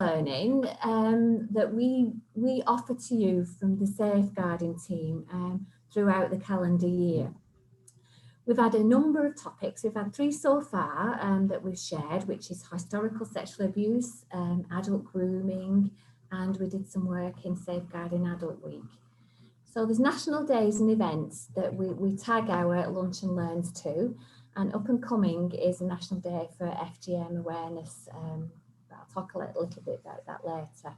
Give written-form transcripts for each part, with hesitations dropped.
learning that we offer to you from the safeguarding team throughout the calendar year. We've had a number of topics. We've had 3 so far that we've shared, which is historical sexual abuse, adult grooming, and we did some work in Safeguarding Adult Week. So there's national days and events that we tag our lunch and learns to, and up and coming is a national day for FGM awareness. I'll talk a little bit about that later.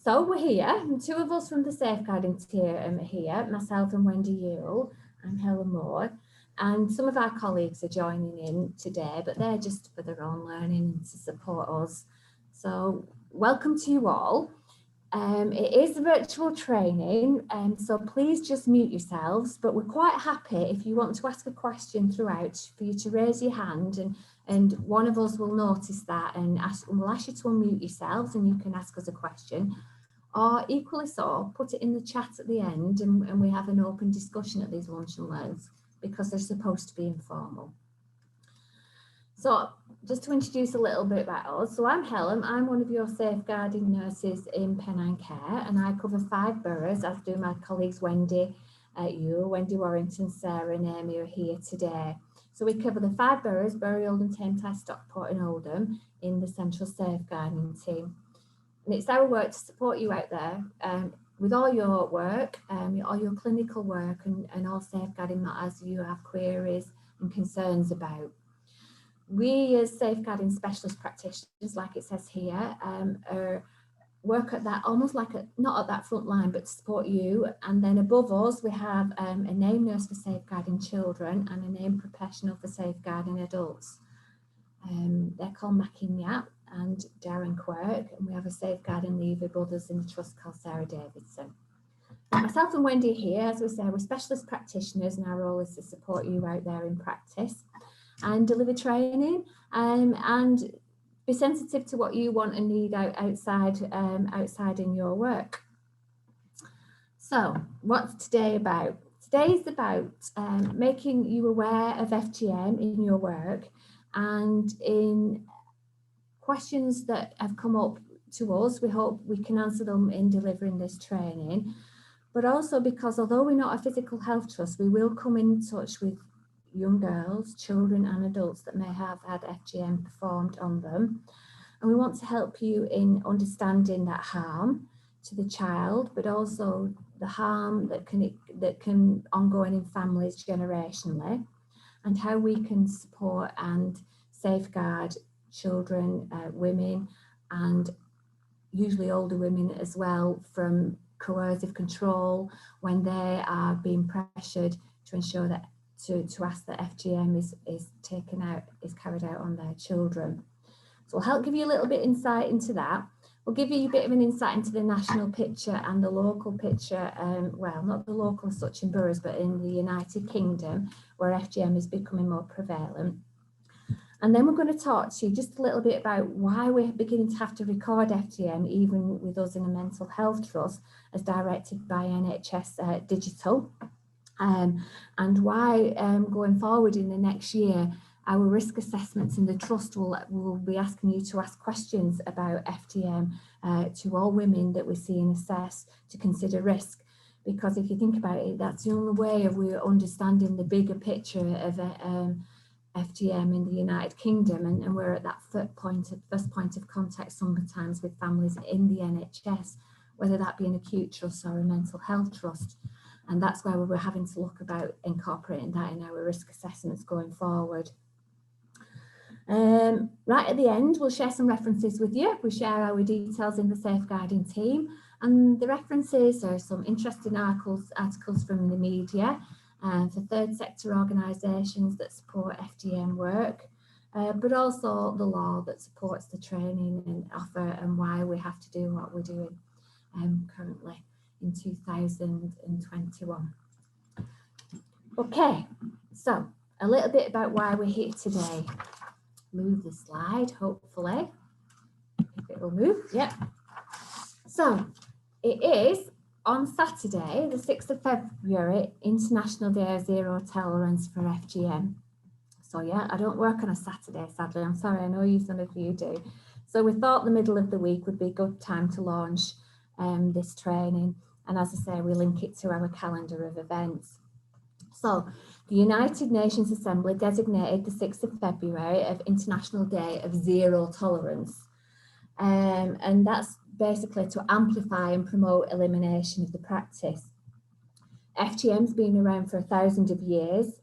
So we're here, and 2 of us from the safeguarding team are here, myself and Wendy Yule. I'm Helen Moore, and some of our colleagues are joining in today, but they're just for their own learning and to support us. So welcome to you all. It is virtual training, so please just mute yourselves, but we're quite happy if you want to ask a question throughout for you to raise your hand, and one of us will notice that and we'll ask you to unmute yourselves and you can ask us a question. Or equally so, put it in the chat at the end and we have an open discussion at these lunch and learns because they're supposed to be informal. So just to introduce a little bit about us. So I'm Helen, I'm one of your safeguarding nurses in Pennine Care, and I cover 5 boroughs, as do my colleagues Wendy Warrington, Sarah and Amy are here today. So we cover the 5 boroughs, Bury, Oldham, Thames, Stockport and Oldham in the central safeguarding team. And it's our work to support you out there with all your work, all your clinical work and all safeguarding matters you have queries and concerns about. We as safeguarding specialist practitioners, like it says here, work at that almost like not at that front line, but to support you. And then above us, we have a named nurse for safeguarding children and a named professional for safeguarding adults. They're called Mackie Nyap and Darren Quirk, and we have a safeguarding leaver brothers in the trust called Sarah Davidson. Myself and Wendy here, as we say, we're specialist practitioners, and our role is to support you out there in practice and deliver training and be sensitive to what you want and need outside in your work. So what's today about? Today is about making you aware of FGM in your work and in questions that have come up to us. We hope we can answer them in delivering this training, but also because although we're not a physical health trust, we will come in touch with young girls, children and adults that may have had FGM performed on them. And we want to help you in understanding that harm to the child, but also the harm that can ongoing in families generationally, and how we can support and safeguard children, women, and usually older women as well, from coercive control when they are being pressured to ensure that to ask that FGM is carried out on their children. So we'll help give you a little bit insight into that. We'll give you a bit of an insight into the national picture and the local picture, well, not the local as such in boroughs, but in the United Kingdom, where FGM is becoming more prevalent. And then we're going to talk to you just a little bit about why we're beginning to have to record FGM, even with us in a mental health trust, as directed by NHS Digital. And why going forward in the next year, our risk assessments in the trust will be asking you to ask questions about FGM to all women that we see and assess to consider risk. Because if you think about it, that's the only way of we're understanding the bigger picture of FGM in the United Kingdom, and we're at that first point of contact sometimes with families in the NHS, whether that be an acute trust or a mental health trust. And that's why we're having to look about incorporating that in our risk assessments going forward. Right at the end, we'll share some references with you. We share our details in the safeguarding team, and the references are some interesting articles from the media for third sector organisations that support FGM work, but also the law that supports the training and offer and why we have to do what we're doing currently in 2021. Okay, so a little bit about why we're here today. Move the slide, hopefully, if it will move. Yep. So it is on Saturday, the 6th of February, International Day of Zero Tolerance for FGM. So yeah, I don't work on a Saturday, sadly. I'm sorry, I know some of you do. So we thought the middle of the week would be a good time to launch this training. And as I say, we link it to our calendar of events. So the United Nations Assembly designated the 6th of February of International Day of Zero Tolerance. And that's basically to amplify and promote elimination of the practice. FGM's been around for 1,000 of years,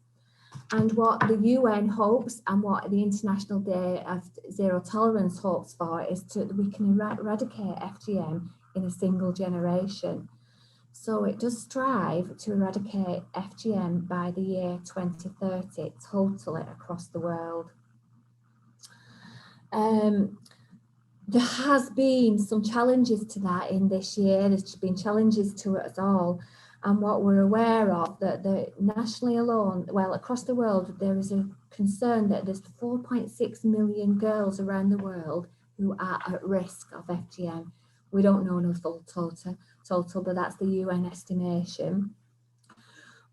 and what the UN hopes and what the International Day of Zero Tolerance hopes for is that we can eradicate FGM in a single generation. So it does strive to eradicate FGM by the year 2030, totally across the world. There has been some challenges to that in this year. There's been challenges to it all. And what we're aware of, that nationally alone, well, across the world, there is a concern that there's 4.6 million girls around the world who are at risk of FGM. We don't know the full total, but that's the UN estimation.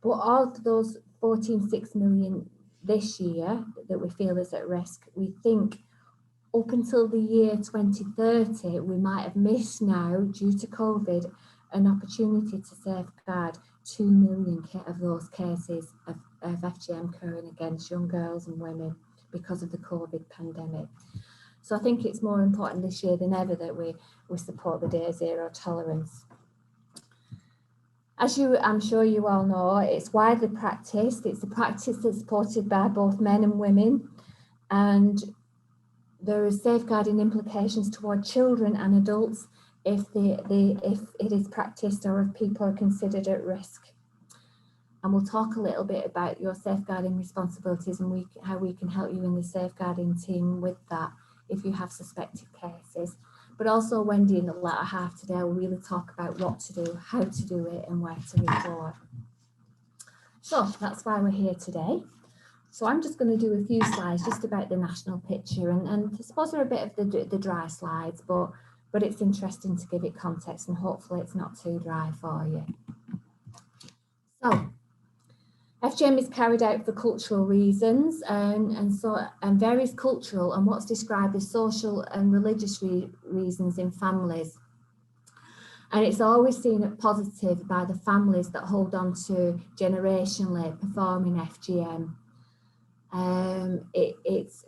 But of those 14.6 million this year that we feel is at risk, we think up until the year 2030, we might have missed now, due to COVID, an opportunity to safeguard 2 million of those cases of FGM occurring against young girls and women because of the COVID pandemic. So I think it's more important this year than ever that we support the Day of Zero Tolerance. As I'm sure you all know, it's widely practiced. It's a practice that's supported by both men and women, and there are safeguarding implications toward children and adults if it is practiced or if people are considered at risk. And we'll talk a little bit about your safeguarding responsibilities and how we can help you in the safeguarding team with that if you have suspected cases. But also Wendy in the latter half today will really talk about what to do, how to do it, and where to report. So that's why we're here today. So I'm just going to do a few slides just about the national picture, and I suppose they're a bit of the dry slides, but it's interesting to give it context, and hopefully it's not too dry for you. So FGM is carried out for cultural reasons, and various cultural and what's described as social and religious reasons in families. And it's always seen as positive by the families that hold on to generationally performing FGM.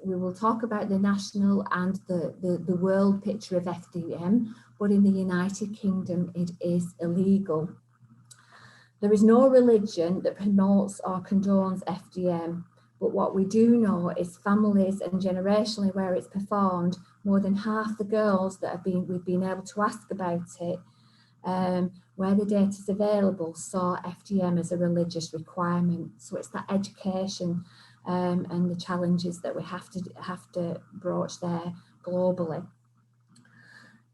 We will talk about the national and the world picture of FGM, but in the United Kingdom it is illegal. There is no religion that promotes or condones FGM, but what we do know is families and generationally where it's performed, more than half the girls that we've been able to ask about it, where the data is available, saw FGM as a religious requirement. So it's that education and the challenges that we have to broach there globally.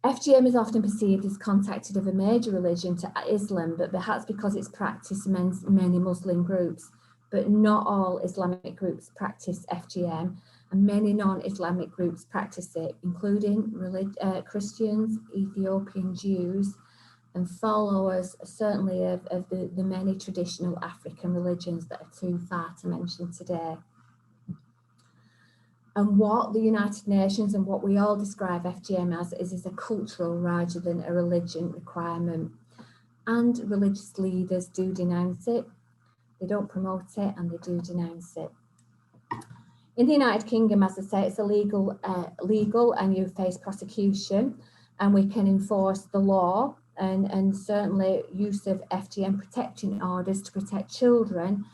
FGM is often perceived as contacted of a major religion to Islam, but perhaps because it's practiced in many Muslim groups, but not all Islamic groups practice FGM, and many non-Islamic groups practice it, including Christians, Ethiopian Jews, and followers certainly of the many traditional African religions that are too far to mention today. And what the United Nations and what we all describe FGM as is a cultural rather than a religion requirement. And religious leaders do denounce it. They don't promote it, and they do denounce it. In the United Kingdom, as I say, it's illegal, and you face prosecution, and we can enforce the law and certainly use of FGM protection orders to protect children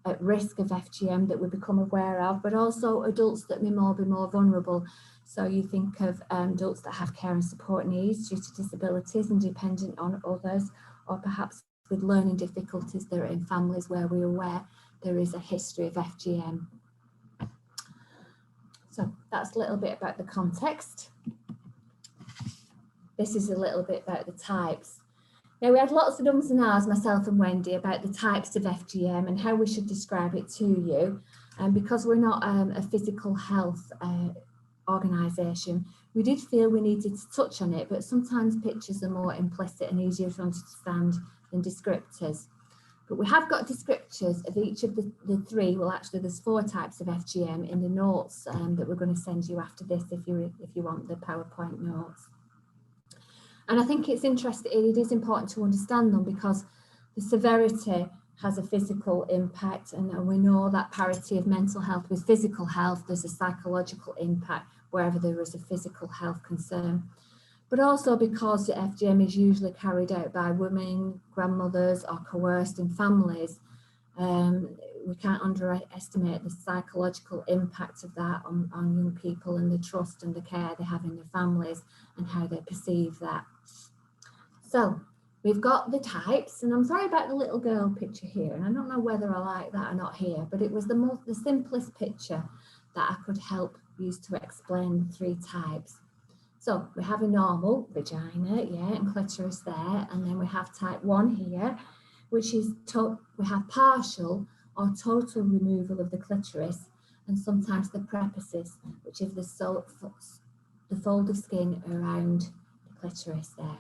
at risk of FGM that we become aware of, but also adults that may be more vulnerable. So you think of adults that have care and support needs due to disabilities and dependent on others, or perhaps with learning difficulties that are in families where we're aware there is a history of FGM. So that's a little bit about the context. This is a little bit about the types. Now, we had lots of ums and ahs, myself and Wendy, about the types of FGM and how we should describe it to you. And because we're not a physical health organisation, we did feel we needed to touch on it, but sometimes pictures are more implicit and easier to understand than descriptors. But we have got descriptors of each of the three. Well, actually, there's 4 types of FGM in the notes that we're going to send you after this if you want the PowerPoint notes. And I think it's interesting, it is important to understand them because the severity has a physical impact, and we know that parity of mental health with physical health, there's a psychological impact wherever there is a physical health concern. But also because the FGM is usually carried out by women, grandmothers, or coerced in families, we can't underestimate the psychological impact of that on young people and the trust and the care they have in their families and how they perceive that. So we've got the types, and I'm sorry about the little girl picture here, and I don't know whether I like that or not here, but it was the simplest picture that I could help use to explain the 3 types. So we have a normal vagina, and clitoris there, and then we have type 1 here, which is we have partial or total removal of the clitoris, and sometimes the prepuces, which is the fold of skin around the clitoris there.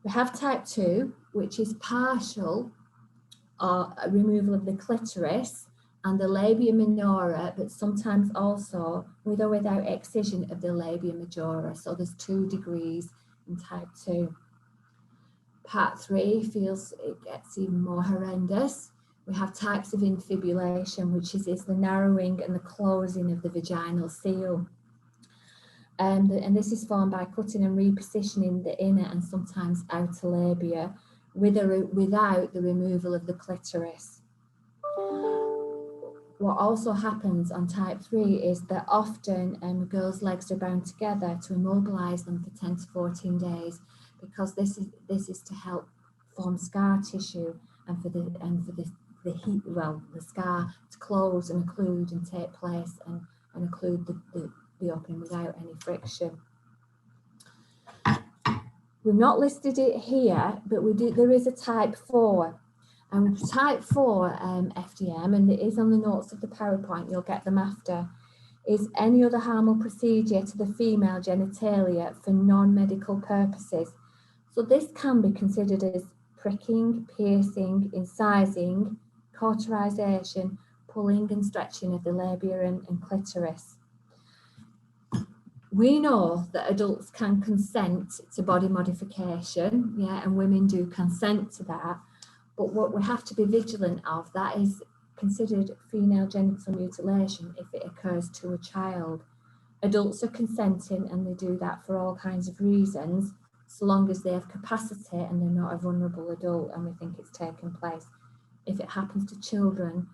We have type 2, which is partial or removal of the clitoris and the labia minora, but sometimes also with or without excision of the labia majora. So there's 2 degrees in type 2. Part 3 it gets even more horrendous. We have types of infibulation, which is the narrowing and the closing of the vaginal seal. And this is formed by cutting and repositioning the inner and sometimes outer labia with or without the removal of the clitoris. What also happens on type 3 is that often girls' legs are bound together to immobilize them for 10 to 14 days, because this is to help form scar tissue and for the heat, the scar to close and occlude and take place and occlude the opening without any friction. We've not listed it here, but there is a type 4. And type 4 FGM, and it is on the notes of the PowerPoint, you'll get them after, is any other harmful procedure to the female genitalia for non-medical purposes. So this can be considered as pricking, piercing, incising, cauterization, pulling and stretching of the labia and clitoris. We know that adults can consent to body modification, and women do consent to that. But what we have to be vigilant of, that is considered female genital mutilation if it occurs to a child. Adults are consenting and they do that for all kinds of reasons, so long as they have capacity and they're not a vulnerable adult and we think it's taken place. If it happens to children,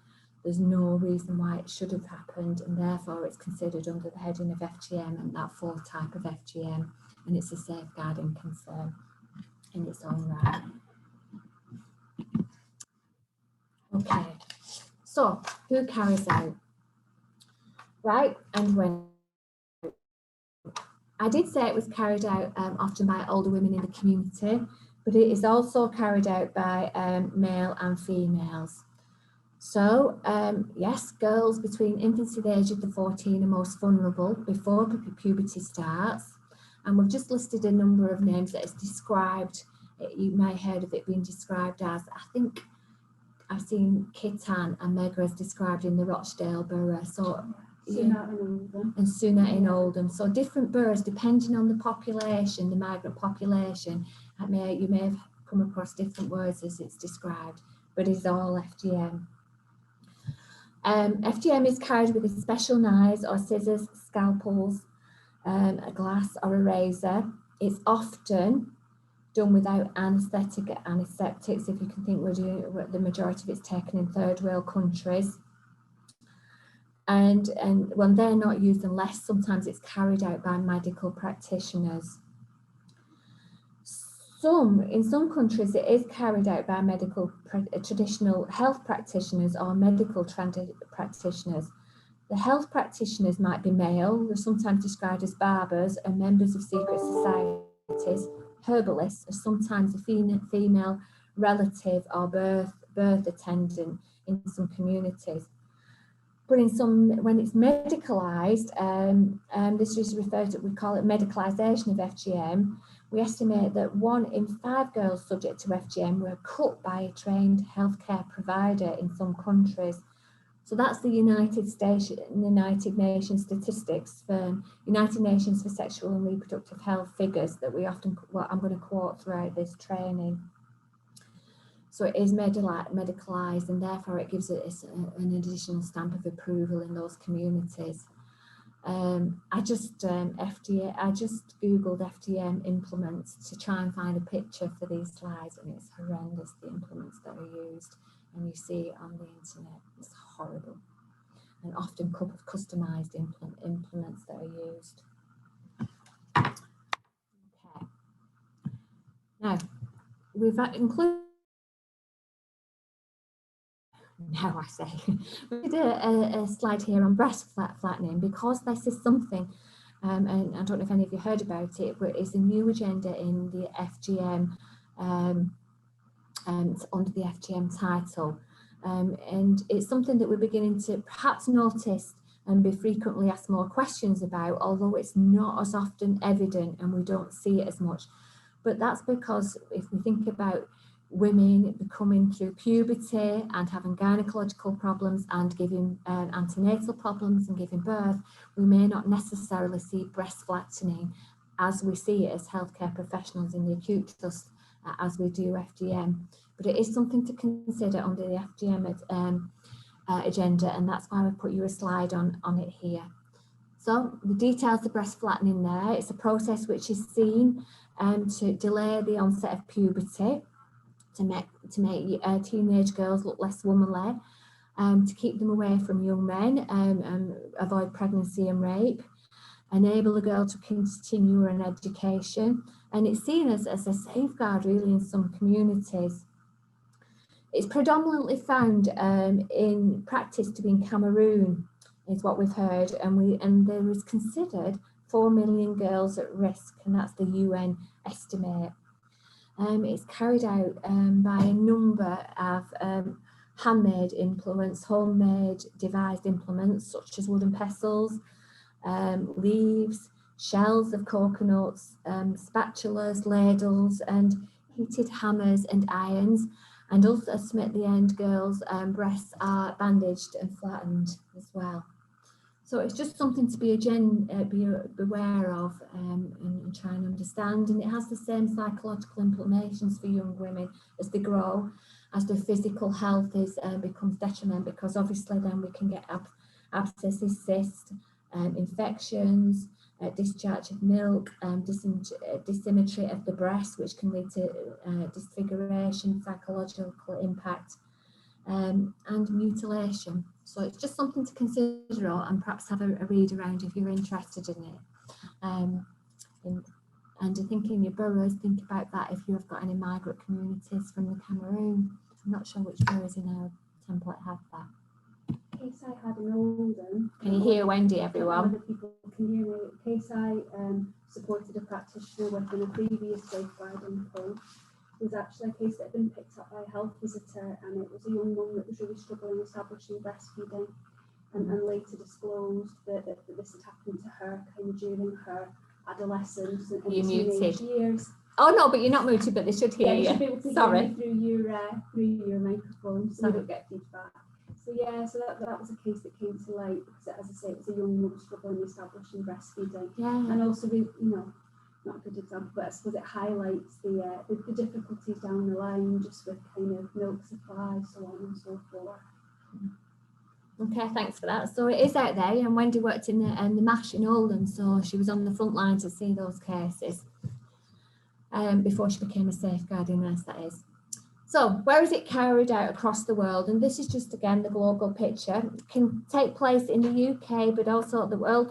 there's no reason why it should have happened, and therefore it's considered under the heading of FGM and that 4th type of FGM, and it's a safeguarding concern in its own right. Okay, so who carries out? Right, and when? I did say it was carried out often by older women in the community, but it is also carried out by male and females. So yes, girls between infancy the age of the 14 are most vulnerable before puberty starts. And we've just listed a number of names that is described. You may have heard of it being described as, I think I've seen Kitan and Megra described in the Rochdale borough. So and Sooner in Oldham. So different boroughs, depending on the population, the migrant population, you may have come across different words as it's described, but it's all FGM. FGM is carried with a special knives or scissors, scalpels, a glass or a razor. It's often done without anaesthetic or antiseptics, if you can think the majority of it's taken in 3rd world countries. And when they're not used, unless sometimes it's carried out by medical practitioners. In some countries, it is carried out by traditional health practitioners or medical practitioners. The health practitioners might be male, they're sometimes described as barbers and members of secret societies. Herbalists are sometimes a female relative or birth attendant in some communities. But in some, when it's medicalised, this is referred to, we call it medicalisation of FGM. We estimate that 1 in 5 girls subject to FGM were cut by a trained healthcare provider in some countries. So that's the United Nations statistics for United Nations for Sexual and Reproductive Health figures that we often, well, I'm going to quote throughout this training. So it is medicalised, and therefore it gives it an additional stamp of approval in those communities. I just googled FGM implements to try and find a picture for these slides, and it's horrendous, the implements that are used, and you see it on the internet. It's horrible, and often customised implements that are used. Okay. Now we've included. Now I say, we did a slide here on breast flattening because this is something, and I don't know if any of you heard about it, but it's a new agenda in the FGM, under the FGM title, and it's something that we're beginning to perhaps notice and be frequently asked more questions about, although it's not as often evident and we don't see it as much. But that's because if we think about women becoming through puberty and having gynecological problems and giving antenatal problems and giving birth, we may not necessarily see breast flattening as we see it as healthcare professionals in the acute trust as we do FGM. But it is something to consider under the FGM agenda, and that's why we put you a slide on it here. So the details of breast flattening there, it's a process which is seen to delay the onset of puberty, to make teenage girls look less womanly, to keep them away from young men, and avoid pregnancy and rape, enable a girl to continue her education, and it's seen as a safeguard really in some communities. It's predominantly found in practice to be in Cameroon, is what we've heard, and there is considered 4 million girls at risk, and that's the UN estimate. It's carried out by a number of handmade implements, homemade devised implements such as wooden pestles, leaves, shells of coconuts, spatulas, ladles, and heated hammers and irons. And also at the end, girls' breasts are bandaged and flattened as well. So it's just something to be aware of and try and understand. And it has the same psychological implications for young women as they grow, as their physical health becomes detriment, because obviously then we can get abscesses, cysts, infections, discharge of milk, dysymmetry of the breast, which can lead to disfiguration, psychological impact, and mutilation. So it's just something to consider and perhaps have a read around if you're interested in it. And I think in your boroughs, think about that if you've got any migrant communities from the Cameroon. I'm not sure which boroughs in our template have that. Case I had in Oldham. Can you hear Wendy, everyone? Other people can hear me. Case I supported a practitioner within a previous safeguarding code. It was actually a case that had been picked up by a health visitor, and it was a young woman that was really struggling establishing breastfeeding, and later disclosed that this had happened to her kind of during her adolescence and teenage years. Oh no, but you're not muted, but they should hear you. Should be able to Sorry. hear me through your microphone, so you don't get feedback. So yeah, so that was a case that came to light because, as I say, it was a young woman struggling establishing breastfeeding. Yeah. And also, not a good example, but I suppose it highlights the difficulties down the line just with kind of milk supply, so on and so forth. Okay, thanks for that. So it is out there, and Wendy worked in the MASH in Oldham, so she was on the front line to see those cases before she became a safeguarding nurse, that is. So where is it carried out across the world? And this is just, again, the global picture. It can take place in the UK, but also the World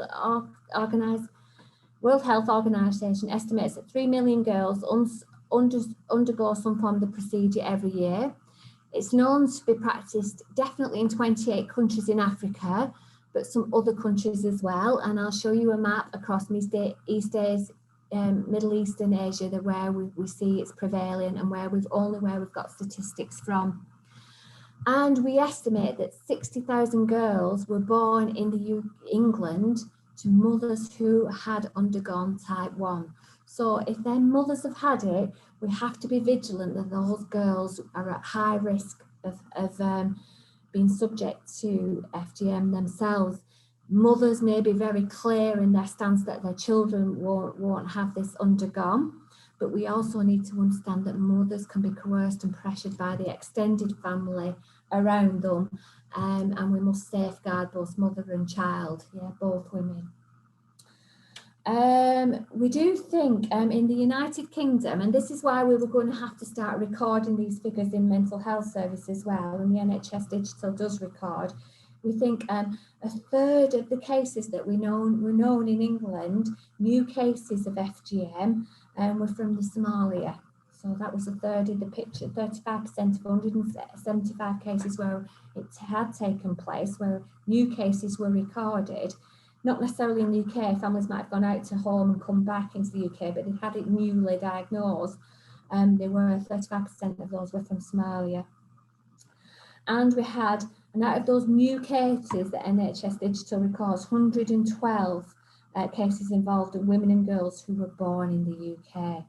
Health Organization estimates that 3 million girls undergo some form of the procedure every year. It's known to be practiced definitely in 28 countries in Africa, but some other countries as well. And I'll show you a map across Middle East and Asia, where we see it's prevailing and where we've got statistics from. And we estimate that 60,000 girls were born in England to mothers who had undergone type 1. So if their mothers have had it, we have to be vigilant that those girls are at high risk of being subject to FGM themselves. Mothers may be very clear in their stance that their children won't have this undergone, but we also need to understand that mothers can be coerced and pressured by the extended family around them, and we must safeguard both mother and child, both women. We do think in the United Kingdom, and this is why we were going to have to start recording these figures in mental health service as well, and the NHS Digital does record. We think a third of the cases that were known in England, new cases of FGM, were from the Somalia. So that was a third of the picture, 35% of 175 cases where it had taken place, where new cases were recorded. Not necessarily in the UK, families might have gone out to home and come back into the UK, but they had it newly diagnosed. They were 35% of those were from Somalia. And we had, and out of those new cases that NHS Digital records, 112 cases involved of women and girls who were born in the UK.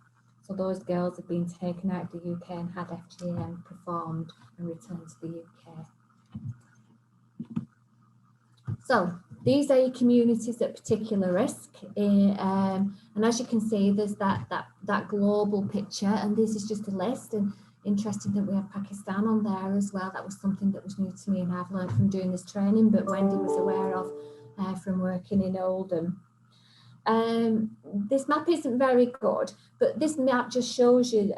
So those girls have been taken out of the UK and had FGM performed and returned to the UK. So these are your communities at particular risk, and as you can see, there's that global picture, and this is just a list. And interesting that we have Pakistan on there as well. That was something that was new to me and I've learned from doing this training, but Wendy was aware of from working in Oldham. This map isn't very good, but this map just shows you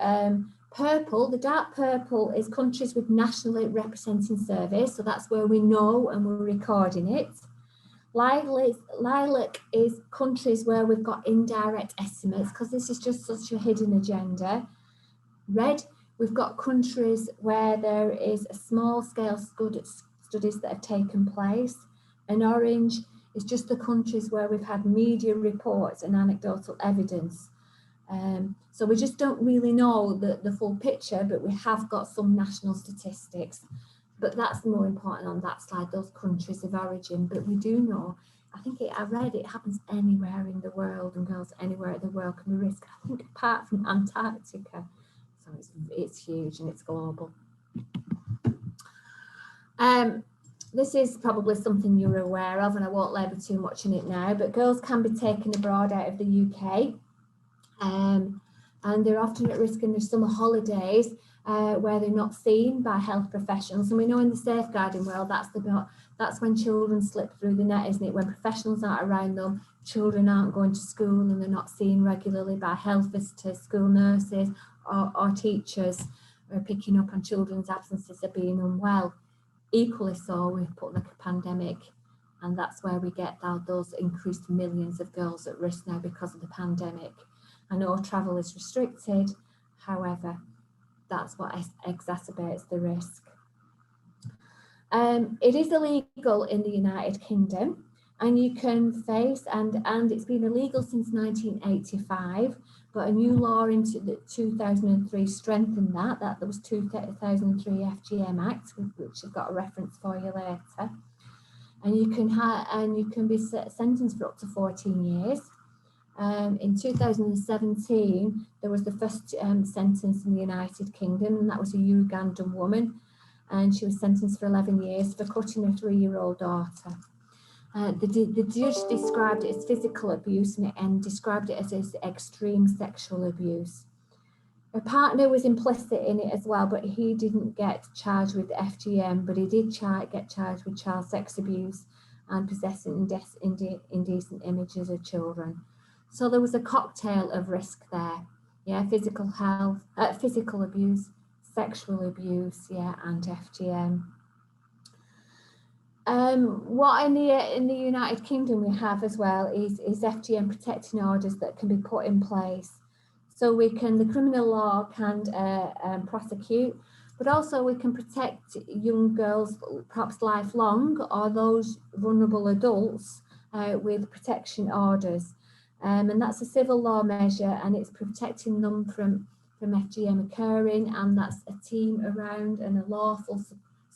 purple. The dark purple is countries with nationally representing surveys, so that's where we know and we're recording it. Lilac is countries where we've got indirect estimates, because this is just such a hidden agenda. Red, we've got countries where there is a small scale studies that have taken place. And orange is just the countries where we've had media reports and anecdotal evidence. So we just don't really know the full picture, but we have got some national statistics. But that's more important on that slide, those countries of origin. But we do know, I read it happens anywhere in the world, and girls anywhere in the world can be risk, I think, apart from Antarctica. So it's huge and it's global. This is probably something you're aware of, and I won't labour too much on it now, but girls can be taken abroad out of the UK. And they're often at risk in their summer holidays where they're not seen by health professionals. And we know in the safeguarding world, that's when children slip through the net, isn't it? When professionals aren't around them, children aren't going to school and they're not seen regularly by health visitors, school nurses or teachers are picking up on children's absences of being unwell. Equally so, we've put like a pandemic, and that's where we get those increased millions of girls at risk now because of the pandemic. I know travel is restricted, however, that's what exacerbates the risk. It is illegal in the United Kingdom, and you can face, and it's been illegal since 1985, but a new law in 2003 strengthened that. There was 2003 FGM Act, which I've got a reference for you later. And you can be sentenced for up to 14 years. In 2017, there was the first sentence in the United Kingdom, and that was a Ugandan woman, and she was sentenced for 11 years for cutting her 3-year-old daughter. The judge described it as physical abuse and described it as extreme sexual abuse. Her partner was implicit in it as well, but he didn't get charged with FGM, but he did get charged with child sex abuse and possessing indecent images of children. So there was a cocktail of risk there. Physical health, physical abuse, sexual abuse, and FGM. What in the United Kingdom we have as well is FGM protecting orders that can be put in place. So the criminal law can prosecute, but also we can protect young girls, perhaps lifelong, or those vulnerable adults with protection orders. And that's a civil law measure, and it's protecting them from FGM occurring, and that's a team around and a lawful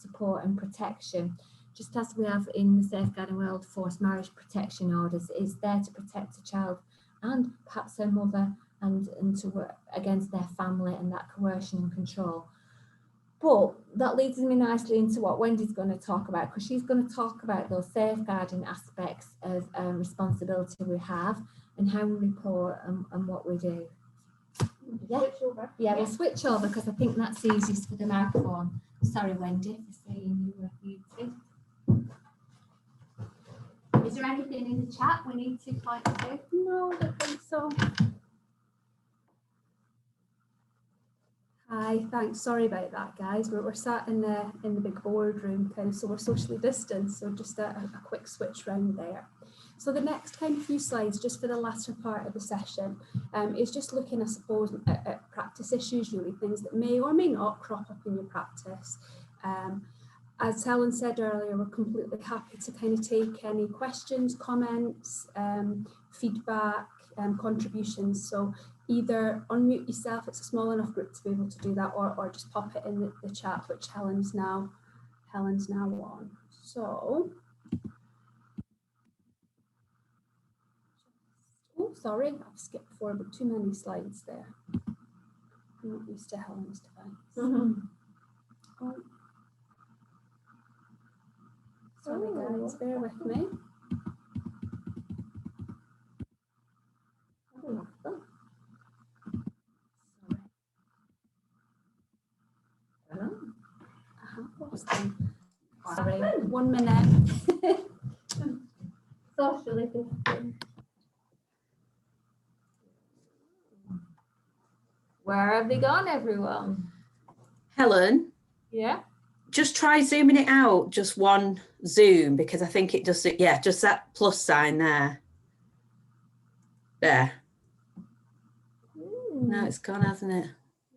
support and protection. Just as we have in the Safeguarding World Forced Marriage Protection Orders, is there to protect a child and perhaps their mother and to work against their family and that coercion and control. But that leads me nicely into what Wendy's going to talk about, because she's going to talk about those safeguarding aspects of responsibility we have and how we report and what we do. Yeah, we'll switch over because I think that's easiest for the microphone. Sorry, Wendy, for saying you were muted. Is there anything in the chat we need to point to? No, I don't think so. Hi, thanks. Sorry about that, guys. We're sat in the big boardroom, kind of, so we're socially distanced. So just a quick switch round there. So the next kind of few slides, just for the latter part of the session, is just looking, I suppose, at practice issues, really, things that may or may not crop up in your practice. As Helen said earlier, we're completely happy to kind of take any questions, comments, feedback, contributions. So either unmute yourself, it's a small enough group to be able to do that, or just pop it in the chat, which Helen's now on. So, oh, sorry, I've skipped forward too many slides there. I'm not used to Helen's device. Oh. Sorry guys, bear with me. I have lost them. Sorry, 1 minute. Socially distant. Where have they gone, everyone? Helen, Yeah. just try zooming it out, just one zoom, because I think it does it. Yeah, just that plus sign there. There. No, it's gone, hasn't it?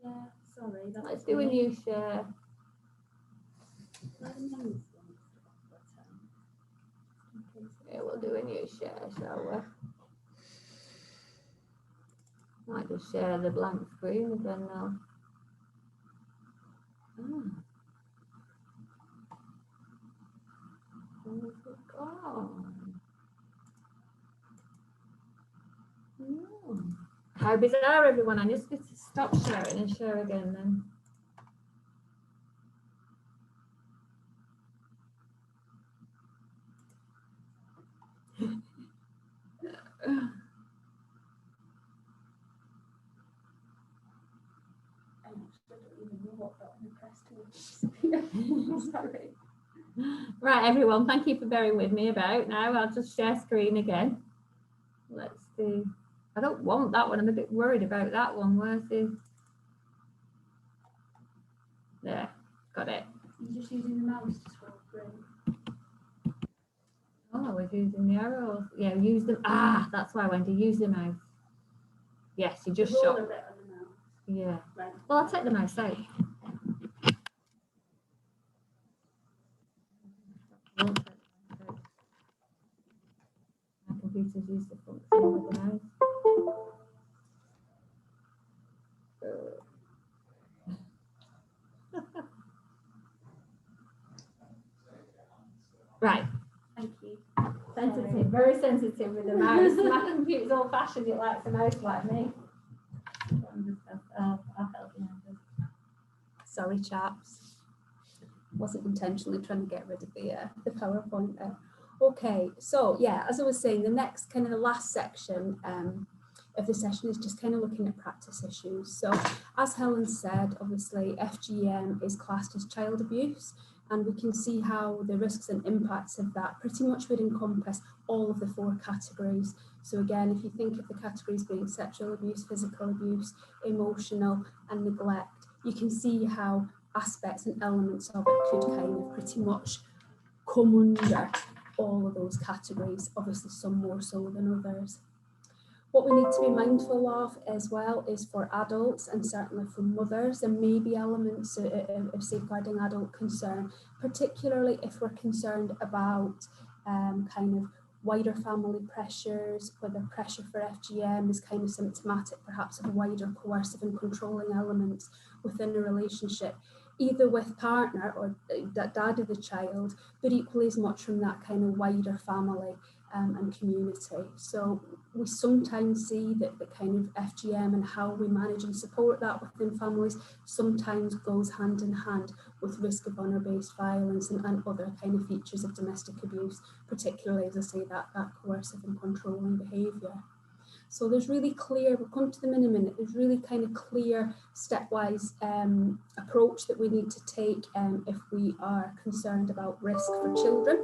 Yeah, sorry. Let's do a new share. Yeah, we'll do a new share, shall we? Might just share the blank screen again now. Where's it gone? No. How bizarre, everyone. I just need to stop sharing and share again then. Sorry. Right, everyone, thank you for bearing with me about now. I'll just share screen again. Let's do, I don't want that one. I'm a bit worried about that one. Where's the, there, got it. You're just using the mouse to scroll through. Oh, we're using the arrows. Yeah, use them. Ah, that's why I went to use the mouse. Yes, you just shot. A bit on the mouse. Yeah. Right. Well, I'll take the mouse out. My computer's used to function with the mouse. Right. Thank you. Sensitive, very sensitive with the mouse. My computer's old fashioned, it likes a mouse like me. I'll help you now. Sorry, chaps. Wasn't intentionally trying to get rid of the PowerPoint there. Okay, so yeah, as I was saying, the next kind of the last section of the session is just kind of looking at practice issues. So as Helen said, obviously FGM is classed as child abuse, and we can see how the risks and impacts of that pretty much would encompass all of the 4 categories. So again, if you think of the categories being sexual abuse, physical abuse, emotional, and neglect, you can see how aspects and elements of it could kind of pretty much come under all of those categories, obviously some more so than others. What we need to be mindful of as well is for adults, and certainly for mothers, there may be elements of safeguarding adult concern, particularly if we're concerned about kind of wider family pressures, whether pressure for FGM is kind of symptomatic perhaps of wider coercive and controlling elements within a relationship. either with partner or dad of the child, but equally as much from that kind of wider family and community. So we sometimes see that the kind of FGM and how we manage and support that within families sometimes goes hand in hand with risk of honour-based violence and other kind of features of domestic abuse, particularly, as I say, that coercive and controlling behaviour. So there's really clear, we'll come to them in a minute, there's really kind of clear stepwise approach that we need to take if we are concerned about risk for children,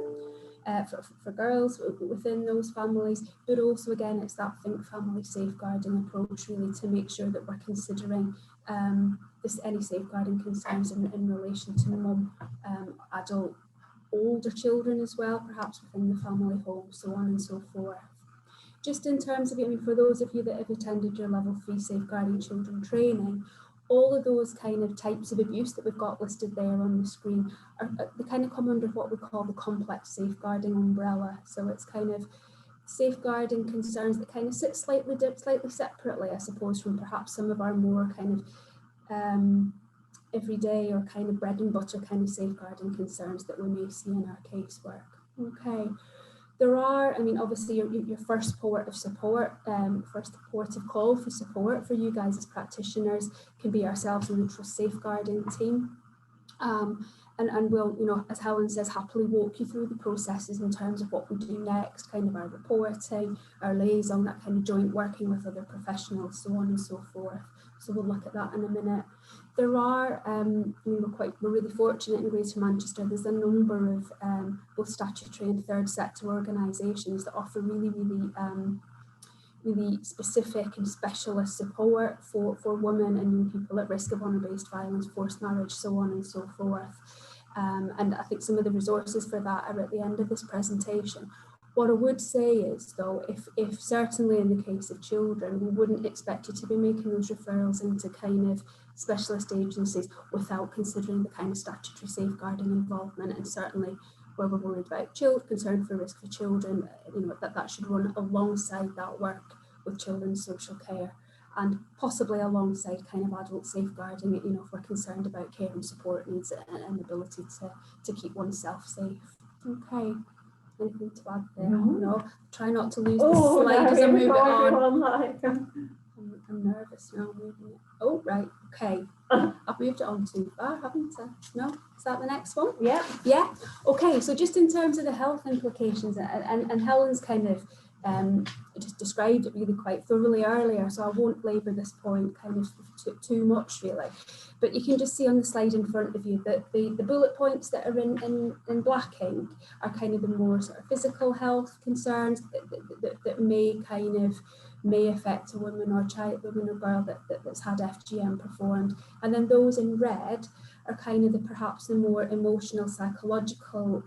for girls within those families, but also again, it's that think family safeguarding approach really to make sure that we're considering any safeguarding concerns in relation to mum, adult, older children as well, perhaps within the family home, so on and so forth. Just in terms of, I mean, for those of you that have attended your level 3 safeguarding children training, all of those kind of types of abuse that we've got listed there on the screen they kind of come under what we call the complex safeguarding umbrella. So it's kind of safeguarding concerns that kind of sit slightly separately, I suppose, from perhaps some of our more kind of everyday or kind of bread and butter kind of safeguarding concerns that we may see in our casework. Okay. There are, I mean, obviously your first port of support, first port of call for support for you guys as practitioners can be ourselves, a neutral safeguarding team. And we'll, you know, as Helen says, happily walk you through the processes in terms of what we do next, kind of our reporting, our liaison, that kind of joint working with other professionals, so on and so forth. So we'll look at that in a minute. There are, I mean, we're really fortunate in Greater Manchester. There's a number of both statutory and third sector organisations that offer really specific and specialist support for women and young people at risk of honour-based violence, forced marriage, so on and so forth. And I think some of the resources for that are at the end of this presentation. What I would say is, though, if certainly in the case of children, we wouldn't expect you to be making those referrals into kind of specialist agencies without considering the kind of statutory safeguarding involvement, and certainly where we're worried about children, concern for risk for children, you know, that should run alongside that work with children's social care, and possibly alongside kind of adult safeguarding, you know, if we're concerned about care and support needs and ability to keep oneself safe. Okay. Anything to add there? No. Try not to lose the slide as I move it on. I'm nervous now moving it. Oh, right. Okay. I've moved it on too far, haven't I? No? Is that the next one? Yeah. Yeah. Okay. So just in terms of the health implications, and Helen's kind of just described it really quite thoroughly earlier, so I won't labour this point kind of too much really. But you can just see on the slide in front of you that the bullet points that are in black ink are kind of the more sort of physical health concerns that may affect a woman or girl that's had FGM performed. And then those in red are kind of perhaps the more emotional, psychological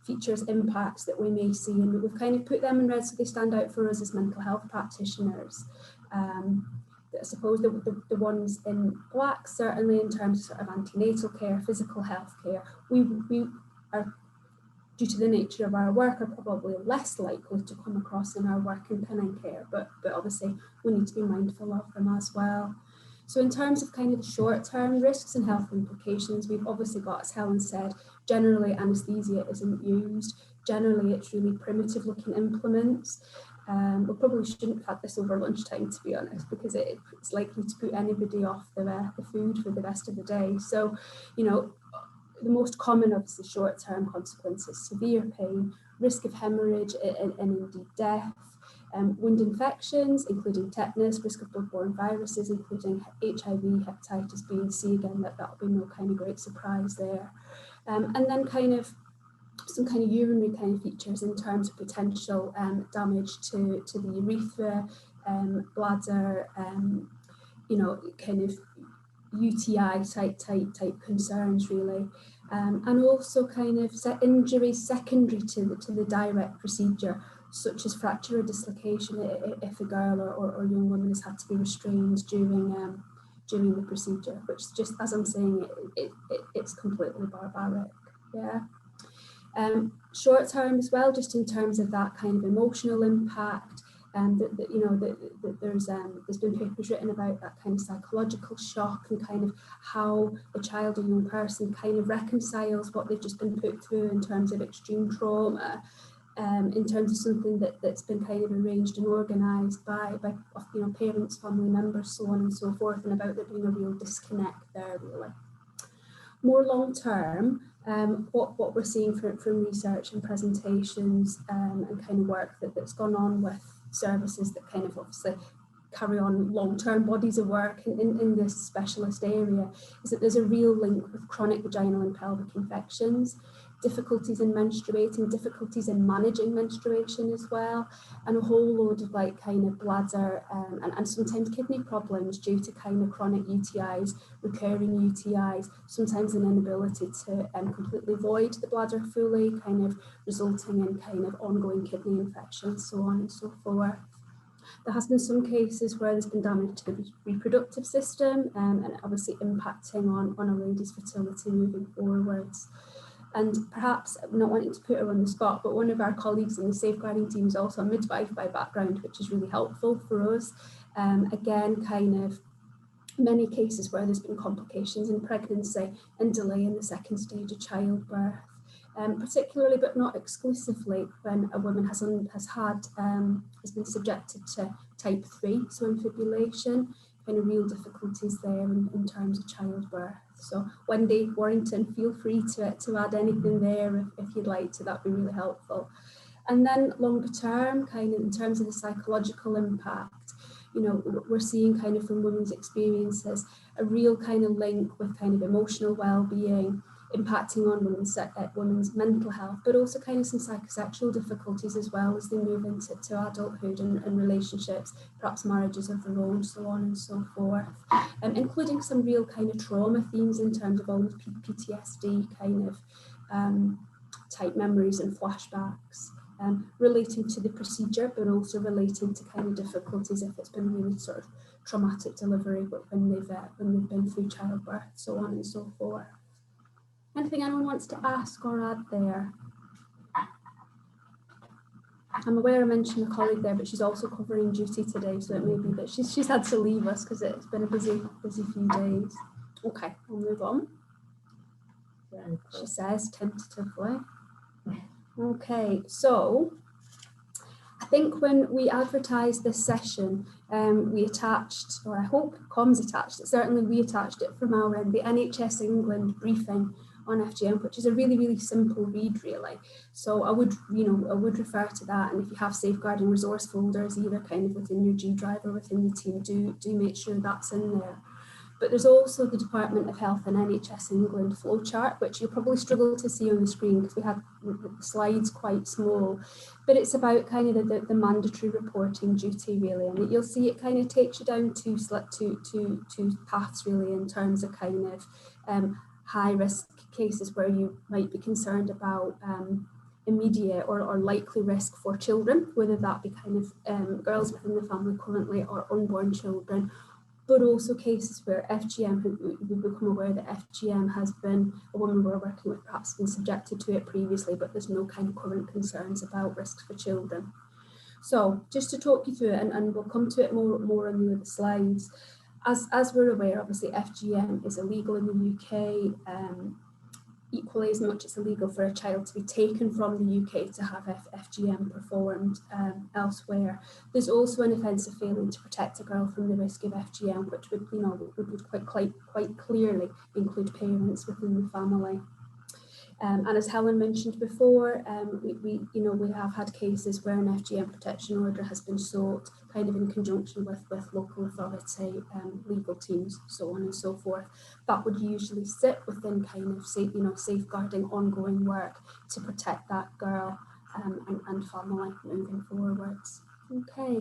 features, impacts that we may see. And we've kind of put them in red so they stand out for us as mental health practitioners. I suppose the ones in black, certainly in terms of sort of antenatal care, physical health care, we are, due to the nature of our work, are probably less likely to come across in our work in pen care, but obviously we need to be mindful of them as well. So in terms of kind of the short-term risks and health implications, we've obviously got, as Helen said, generally anaesthesia isn't used. Generally, it's really primitive-looking implements. We probably shouldn't have had this over lunchtime, to be honest, because it's likely to put anybody off the food for the rest of the day. So, you know, the most common, obviously, short-term consequences: severe pain, risk of hemorrhage, and indeed death. Wound infections, including tetanus, risk of bloodborne viruses, including HIV, hepatitis B and C. Again, that'll be no kind of great surprise there. And then kind of some kind of urinary kind of features in terms of potential damage to the urethra, bladder, you know, kind of UTI type concerns really. And also kind of injuries secondary to the direct procedure, such as fracture or dislocation if a girl or young woman has had to be restrained during the procedure, which, just as I'm saying, it's completely barbaric. Yeah. Short term as well, just in terms of that kind of emotional impact, There's been papers written about that kind of psychological shock and kind of how a child or young person kind of reconciles what they've just been put through in terms of extreme trauma, in terms of something that's been kind of arranged and organised by parents, family members, so on and so forth, and about there being a real disconnect there really. More long term, what we're seeing from research and presentations and kind of work that's gone on with services that kind of obviously carry on long-term bodies of work in this specialist area is that there's a real link with chronic vaginal and pelvic infections, difficulties in menstruating, difficulties in managing menstruation as well, and a whole load of like kind of bladder and sometimes kidney problems due to kind of chronic UTIs, recurring UTIs, sometimes an inability to completely void the bladder fully, kind of resulting in kind of ongoing kidney infections, so on and so forth. There has been some cases where there's been damage to the reproductive system and obviously impacting on a lady's fertility moving forwards. And perhaps, not wanting to put her on the spot, but one of our colleagues in the safeguarding team is also a midwife by background, which is really helpful for us. Again, kind of many cases where there's been complications in pregnancy and delay in the second stage of childbirth. Particularly but not exclusively when a woman has been subjected to type 3, so infibulation, kind of real difficulties there in terms of childbirth. So Wendy Warrington, feel free to add anything there if you'd like to, that'd be really helpful. And then longer term, kind of in terms of the psychological impact, you know, we're seeing kind of from women's experiences a real kind of link with kind of emotional well-being, impacting on women's mental health, but also kind of some psychosexual difficulties as well as they move into adulthood and relationships, perhaps marriages of their own, so on and so forth, including some real kind of trauma themes in terms of almost PTSD kind of type memories and flashbacks, relating to the procedure, but also relating to kind of difficulties if it's been really sort of traumatic delivery, but when they've been through childbirth, so on and so forth. Anything anyone wants to ask or add there? I'm aware I mentioned a colleague there, but she's also covering duty today, so it may be that she's had to leave us because it's been a busy few days. Okay, we'll move on. She says tentatively. Okay, so I think when we advertised this session, we attached, or I hope comms attached it, certainly we attached it from our end, the NHS England briefing on FGM, which is a really, really simple read, really. So I would refer to that, and if you have safeguarding resource folders, either kind of within your G drive or within your team, do make sure that's in there. But there's also the Department of Health and NHS England flowchart, which you'll probably struggle to see on the screen because we had the slides quite small. But it's about kind of the mandatory reporting duty, really. And you'll see it kind of takes you down two paths, really, in terms of kind of high risk cases where you might be concerned about immediate or likely risk for children, whether that be kind of girls within the family currently or unborn children, but also cases where FGM, we've become aware that FGM has been, a woman we're working with perhaps been subjected to it previously, but there's no kind of current concerns about risks for children. So just to talk you through it, and we'll come to it more on the other slides. As we're aware, obviously FGM is illegal in the UK. Equally as much it's illegal for a child to be taken from the UK to have FGM performed elsewhere. There's also an offence of failing to protect a girl from the risk of FGM, which would quite clearly include parents within the family. And as Helen mentioned before, we have had cases where an FGM protection order has been sought, kind of in conjunction with local authority, legal teams, so on and so forth. That would usually sit within kind of safeguarding ongoing work to protect that girl and family moving forwards. Okay,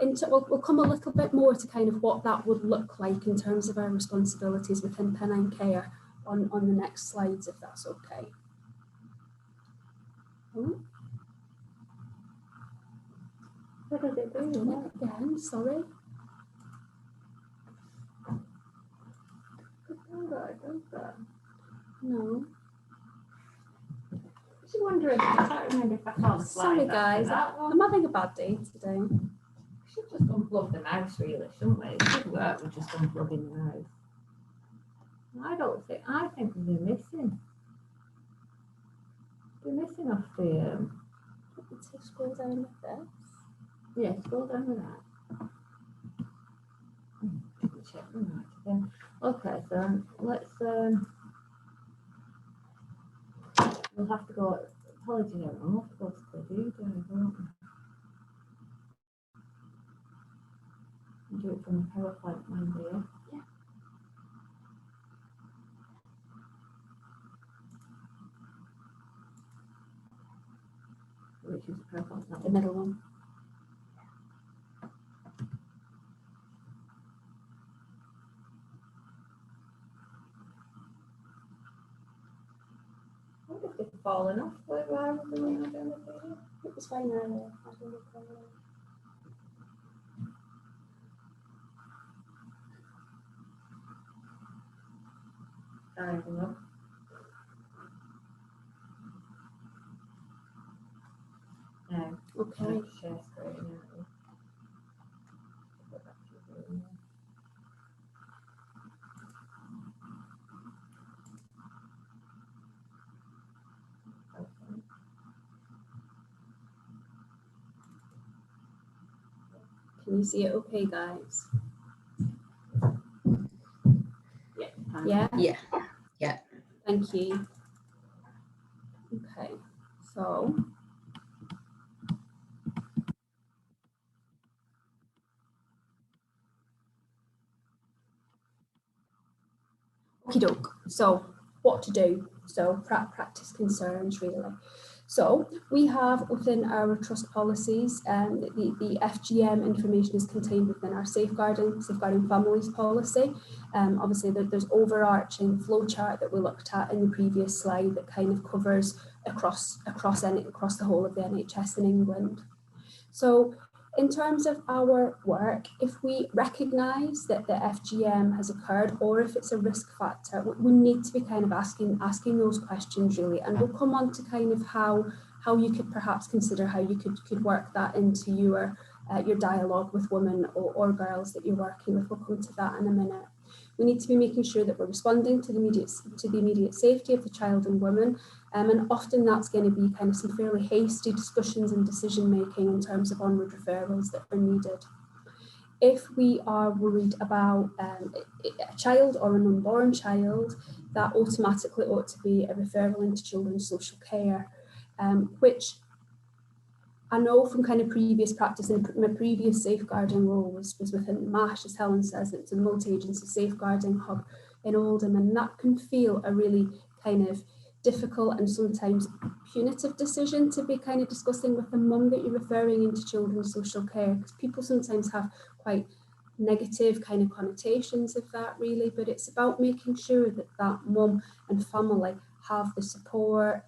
and so we'll come a little bit more to kind of what that would look like in terms of our responsibilities within Pennine Care on the next slides, if that's okay. What did it do? I've done it again, sorry. No. I was wondering, I can't remember if I found the slide. Sorry guys, I'm having a bad day today. Just unplug the mouse, really, shouldn't we? It should work with just unplugging the mouse. I think we're missing. We're missing off the. So scroll down with this. Yeah, scroll down with that. Check the mic again. Okay, so let's. We'll have to go. Apologies, everyone. We'll have to go to the view, won't we? And do it from the PowerPoint window. Yeah. Which is the PowerPoint, not The middle one. I wonder if they've fallen off. Why was the one I doing the video? It was fine earlier. I don't know. Diving up. No. Okay. Share screen. Yeah. Go back to the video. Okay. Can you see it okay, guys? Yeah. Yeah? Yeah. Thank you. Okay, so. Okie doke. So what to do? So practice concerns really. So we have within our trust policies, the FGM information is contained within our safeguarding families policy. Obviously there's overarching flowchart that we looked at in the previous slide that kind of covers across the whole of the NHS in England. So in terms of our work, if we recognise that the FGM has occurred or if it's a risk factor, we need to be kind of asking those questions really, and we'll come on to kind of how you could perhaps consider how you could work that into your dialogue with women or girls that you're working with. We'll come to that in a minute. We need to be making sure that we're responding to the immediate safety of the child and woman, and often that's going to be kind of some fairly hasty discussions and decision making in terms of onward referrals that are needed. If we are worried about a child or an unborn child, that automatically ought to be a referral into children's social care, which I know from kind of previous practice and my previous safeguarding role was within MASH, as Helen says, it's a multi-agency safeguarding hub in Oldham, and that can feel a really kind of difficult and sometimes punitive decision to be kind of discussing with the mum that you're referring into children's social care, because people sometimes have quite negative kind of connotations of that really, but it's about making sure that that mum and family have the support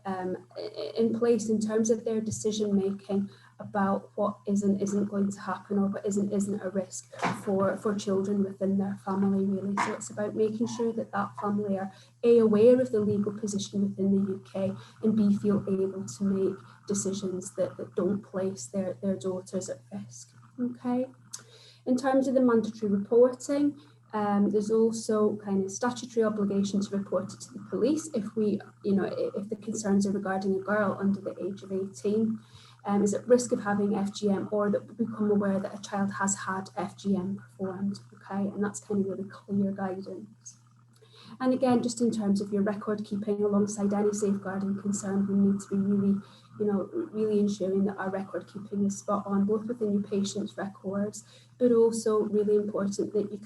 in place in terms of their decision making about what isn't going to happen or what isn't a risk for children within their family really. So it's about making sure that that family are A, aware of the legal position within the UK, and B, feel able to make decisions that don't place their daughters at risk. Okay. In terms of the mandatory reporting, there's also kind of statutory obligation to report it to the police if if the concerns are regarding a girl under the age of 18, is at risk of having FGM, or that we become aware that a child has had FGM performed, okay, and that's kind of really clear guidance. And again, just in terms of your record keeping alongside any safeguarding concern, we need to be really, really ensuring that our record keeping is spot on, both within your patient's records, but also really important that you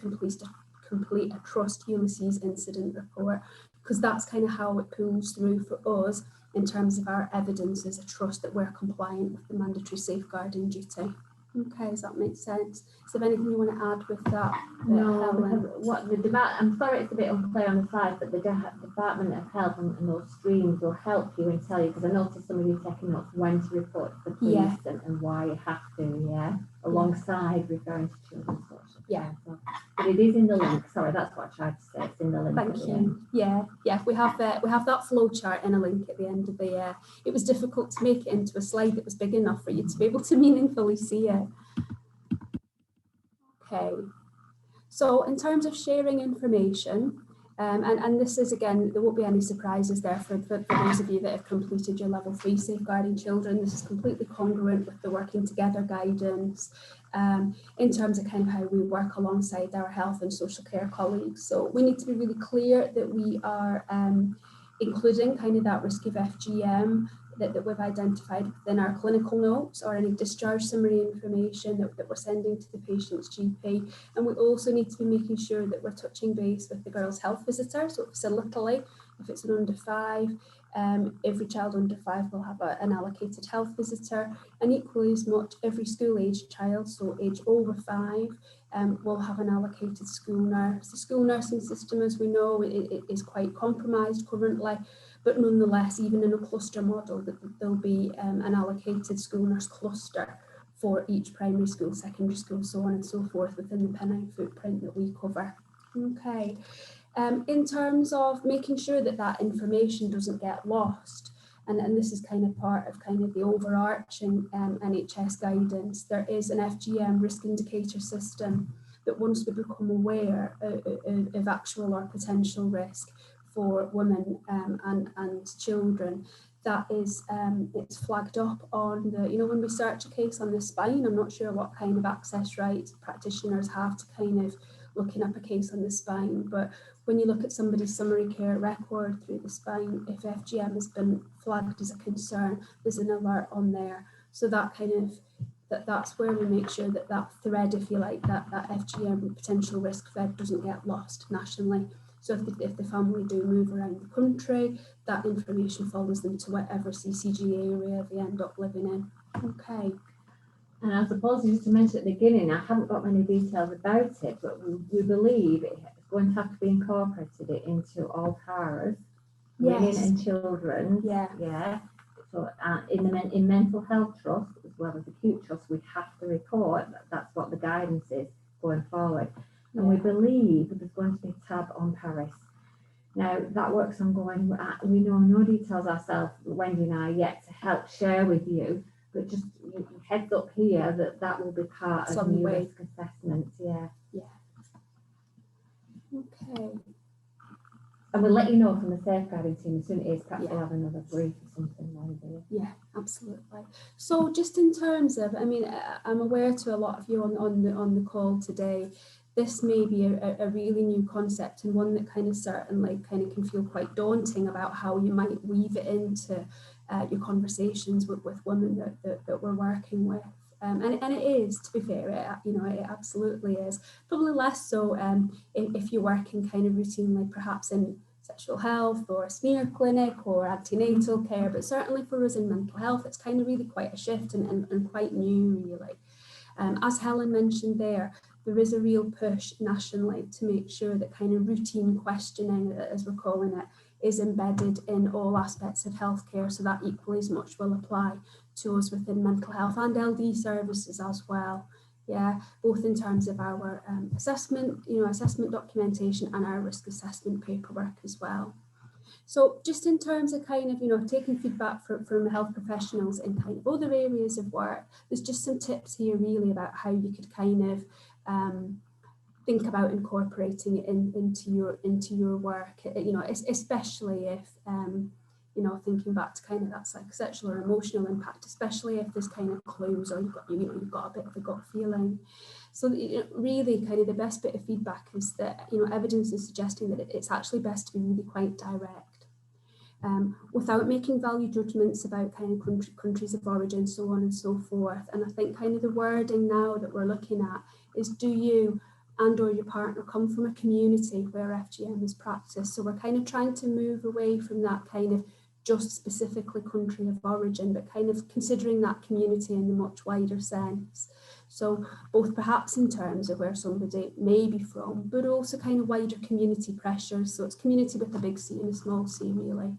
complete a Trust Ulysses incident report, because that's kind of how it pulls through for us in terms of our evidence as a trust that we're compliant with the mandatory safeguarding duty. Okay, does that make sense? Is there anything you want to add with that? No, because I'm sorry it's a bit unclear on the slide, but the Department of Health and those streams will help you and tell you, because I noticed some of you taking notes when to report to the police and why you have to, alongside referring to children's social care. So, but it is in the link. Sorry, that's what I tried to say. It's in the link. Thank you. Yeah, we have that flow chart in a link at the end of the. It was difficult to make it into a slide that was big enough for you to be able to meaningfully see it. Okay. So in terms of sharing information, and this is, again, there won't be any surprises there for those of you that have completed your level 3 safeguarding children. This is completely congruent with the working together guidance in terms of kind of how we work alongside our health and social care colleagues. So we need to be really clear that we are including kind of that risk of FGM that we've identified within our clinical notes or any discharge summary information that we're sending to the patient's GP. And we also need to be making sure that we're touching base with the girl's health visitor. So facilitally, if it's an under 5, every child under 5 will have an allocated health visitor, and equally as much every school age child, so age over 5, will have an allocated school nurse. The school nursing system, as we know, it is quite compromised currently, but nonetheless, even in a cluster model, there'll be an allocated school nurse cluster for each primary school, secondary school, so on and so forth within the Pennine footprint that we cover. Okay. In terms of making sure that that information doesn't get lost, and this is kind of part of kind of the overarching NHS guidance, there is an FGM risk indicator system that once we become aware of actual or potential risk for women and children, that is it's flagged up on the, you know, when we search a case on the spine, I'm not sure what kind of access rights practitioners have to kind of looking up a case on the spine, but when you look at somebody's summary care record through the spine, if FGM has been flagged as a concern, there's an alert on there. So that kind of, that's where we make sure that that thread, if you like, that FGM potential risk thread doesn't get lost nationally. So if the family do move around the country, that information follows them to whatever CCG area they end up living in. Okay. And I suppose just to mention at the beginning, I haven't got many details about it, but we believe it's going to have to be incorporated into all carers, women and children. Yeah. So in mental health trust as well as acute trust, we have to report that's what the guidance is going forward. And we believe that there's going to be a tab on Paris. Now that work's ongoing. We know no details ourselves, Wendy and I, yet to help share with you. But just heads up here that will be part of new risk assessment. Yeah. Okay. And we'll let you know from the safeguarding team as soon as it is. Perhaps we'll have another brief or something like that. Yeah, absolutely. So just in terms of, I mean, I'm aware to a lot of you on the call today, this may be a really new concept and one that kind of certainly kind of can feel quite daunting about how you might weave it into your conversations with women that we're working with. And it is, to be fair, it absolutely is. Probably less so if you're working kind of routinely, perhaps in sexual health or a smear clinic or antenatal care, but certainly for us in mental health, it's kind of really quite a shift and quite new, really. As Helen mentioned there is a real push nationally to make sure that kind of routine questioning, as we're calling it, is embedded in all aspects of healthcare, so that equally as much will apply to us within mental health and LD services as well. Yeah, both in terms of our assessment documentation and our risk assessment paperwork as well. So just in terms of kind of, taking feedback from health professionals in kind of other areas of work, there's just some tips here really about how you could kind of think about incorporating it into your work, especially if, thinking back to kind of that psychosexual or emotional impact, especially if there's kind of clues or you've got a bit of a gut feeling. So really kind of the best bit of feedback is that, evidence is suggesting that it's actually best to be really quite direct. Without making value judgments about kind of countries of origin, so on and so forth. And I think kind of the wording now that we're looking at is, do you and or your partner come from a community where FGM is practiced? So we're kind of trying to move away from that kind of just specifically country of origin, but kind of considering that community in a much wider sense. So both perhaps in terms of where somebody may be from, but also kind of wider community pressures. So it's community with a big C and a small c, really.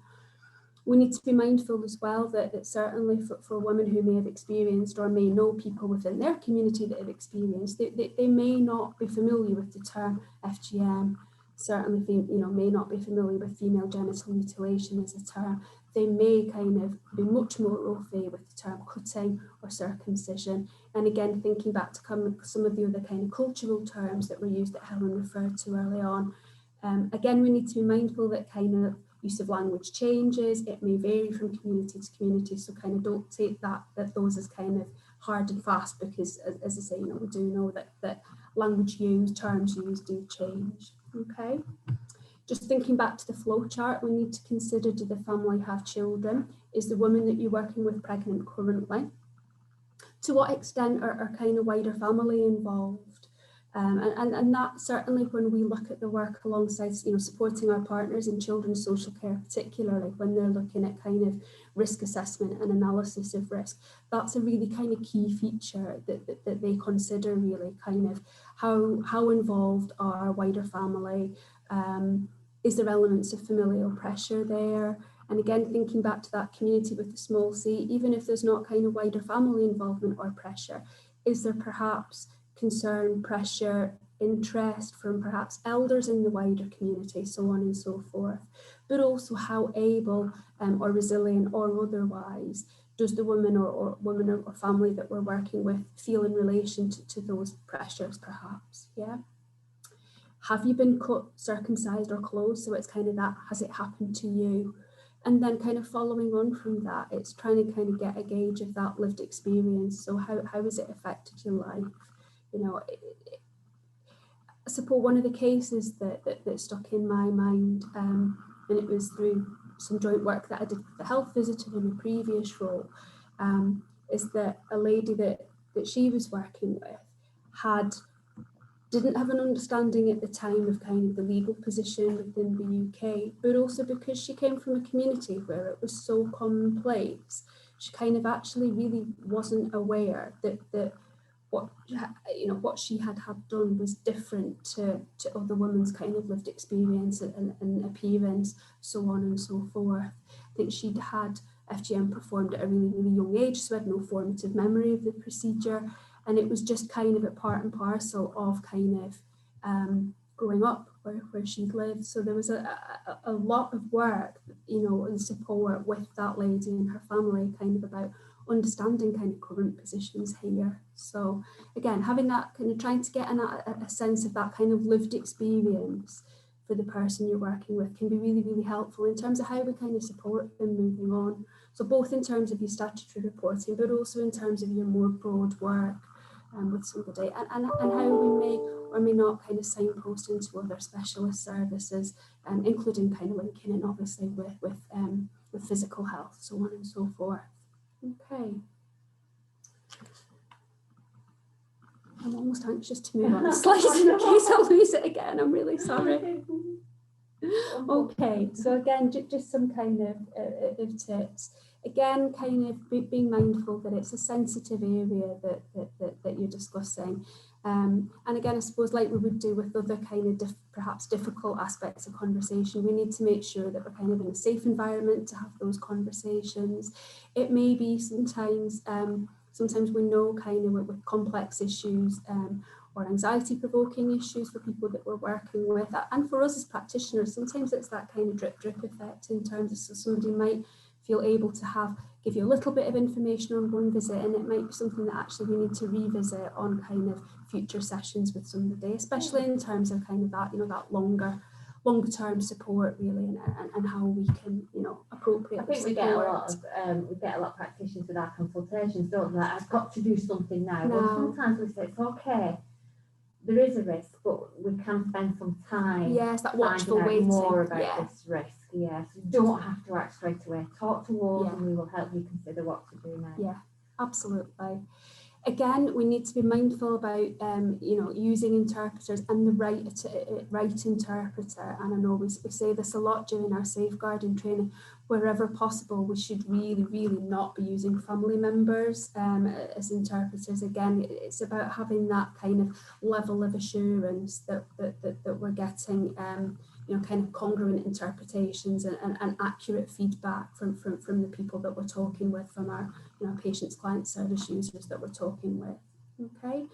We need to be mindful as well that certainly for women who may have experienced or may know people within their community that have experienced, they may not be familiar with the term FGM, certainly may not be familiar with female genital mutilation as a term. they may kind of be much more au fait with the term cutting or circumcision. And again, thinking back to some of the other kind of cultural terms that were used that Helen referred to early on. Again, we need to be mindful that kind of use of language changes. It may vary from community to community, so kind of don't take those as kind of hard and fast, because as I say, we do know that language used, terms used do change. Okay. Just thinking back to the flow chart, we need to consider, do the family have children? Is the woman that you're working with pregnant currently? To what extent are kind of wider family involved? And that certainly when we look at the work alongside, supporting our partners in children's social care, particularly when they're looking at kind of risk assessment and analysis of risk, that's a really kind of key feature that they consider, really kind of how involved are wider family. Is there elements of familial pressure there? And again, thinking back to that community with the small c, even if there's not kind of wider family involvement or pressure, is there perhaps concern, pressure, interest from perhaps elders in the wider community, so on and so forth? But also how able or resilient or otherwise does the woman or family that we're working with feel in relation to those pressures, perhaps? Yeah. Have you been cut, circumcised or closed? So it's kind of that, has it happened to you? And then kind of following on from that, it's trying to kind of get a gauge of that lived experience. So how has it affected your life? I suppose one of the cases that stuck in my mind, and it was through some joint work that I did with the health visitor in a previous role, is that a lady that she was working with didn't have an understanding at the time of kind of the legal position within the UK, but also because she came from a community where it was so commonplace, she kind of actually really wasn't aware that what she had done was different to other women's kind of lived experience and appearance, so on and so forth. I think she'd had FGM performed at a really, really young age, so had no formative memory of the procedure. And it was just kind of a part and parcel of kind of growing up where she'd lived. So there was a lot of work, and support with that lady and her family, kind of about understanding kind of current positions here. So again, having that kind of trying to get a sense of that kind of lived experience for the person you're working with can be really, really helpful in terms of how we kind of support them moving on. So both in terms of your statutory reporting, but also in terms of your more broad work with somebody, and how we may or may not kind of signpost into other specialist services, including kind of linking in obviously with physical health, so on and so forth. Okay. I'm almost anxious to move on the slides in case I lose it again. I'm really sorry. Okay, so again, just some kind of tips. Again, kind of being mindful that it's a sensitive area that you're discussing. And again, I suppose like we would do with other kind of perhaps difficult aspects of conversation, we need to make sure that we're kind of in a safe environment to have those conversations. It may be sometimes we know kind of with complex issues or anxiety-provoking issues for people that we're working with. And for us as practitioners, sometimes it's that kind of drip effect in terms of, so somebody might feel able to give you a little bit of information on one visit, and it might be something that actually we need to revisit on kind of future sessions with somebody, especially in terms of kind of that, that longer term support really, and how we can, appropriately I think we get a lot of practitioners with our consultations, don't they? I've got to do something now. Well, sometimes we say it's okay. There is a risk, but we can spend some time. Yes, that watchful waiting. More about this risk. Yes, you don't have to act straight away. Talk to us, and we will help you consider what to do next. Yeah, absolutely. Again, we need to be mindful about using interpreters and the right interpreter. And I know we say this a lot during our safeguarding training. Wherever possible, we should really, really not be using family members as interpreters. Again, it's about having that kind of level of assurance that we're getting kind of congruent interpretations and accurate feedback from the people that we're talking with, from our patients, clients, service users that we're talking with. Okay,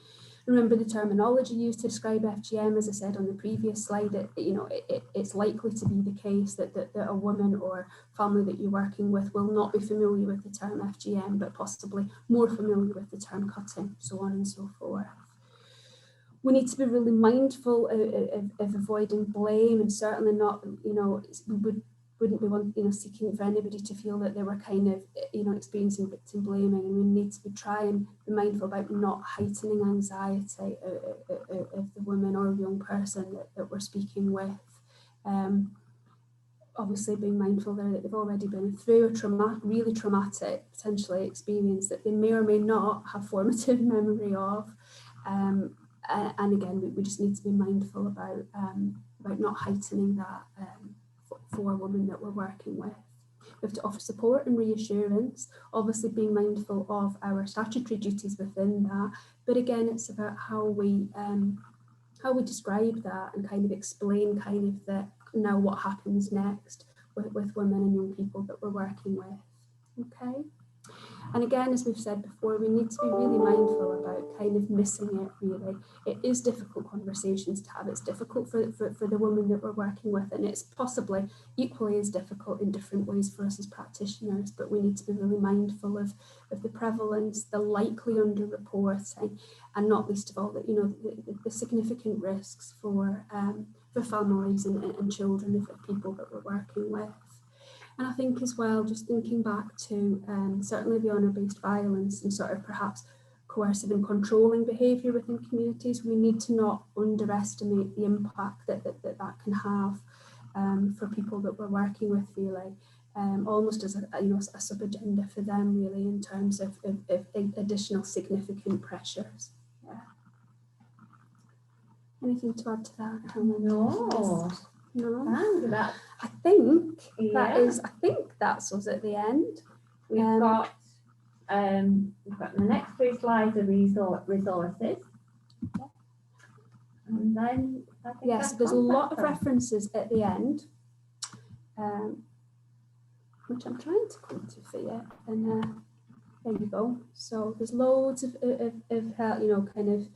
Remember the terminology used to describe FGM, as I said on the previous slide, it's likely to be the case that a woman or family that you're working with will not be familiar with the term FGM, but possibly more familiar with the term cutting, so on and so forth. We need to be really mindful of avoiding blame, and certainly not, we wouldn't be seeking for anybody to feel that they were kind of, experiencing victim blaming, and we need to try and be mindful about not heightening anxiety of the woman or young person that we're speaking with. Obviously being mindful there that they've already been through a really traumatic, potentially, experience that they may or may not have formative memory of. And again, we just need to be mindful about not heightening that for women that we're working with. We have to offer support and reassurance, obviously being mindful of our statutory duties within that. But again, it's about how we describe that and kind of explain kind of that now what happens next with women and young people that we're working with. Okay. And again, as we've said before, we need to be really mindful about kind of missing it, really. It is difficult conversations to have. It's difficult for the women that we're working with, and it's possibly equally as difficult in different ways for us as practitioners, but we need to be really mindful of the prevalence, the likely underreporting, and not least of all, the significant risks for families and children of people that we're working with. And I think as well, just thinking back to certainly the honour-based violence and sort of perhaps coercive and controlling behaviour within communities, we need to not underestimate the impact that can have for people that we're working with, really, almost as a sub-agenda for them, really, in terms of additional significant pressures. Yeah. Anything to add to that, Helen? No. No. I think that's us at the end. We've got the next 3 slides are resources. And then yes, there's a lot of references at the end, which I'm trying to come to for you. And there you go. So there's loads of kind of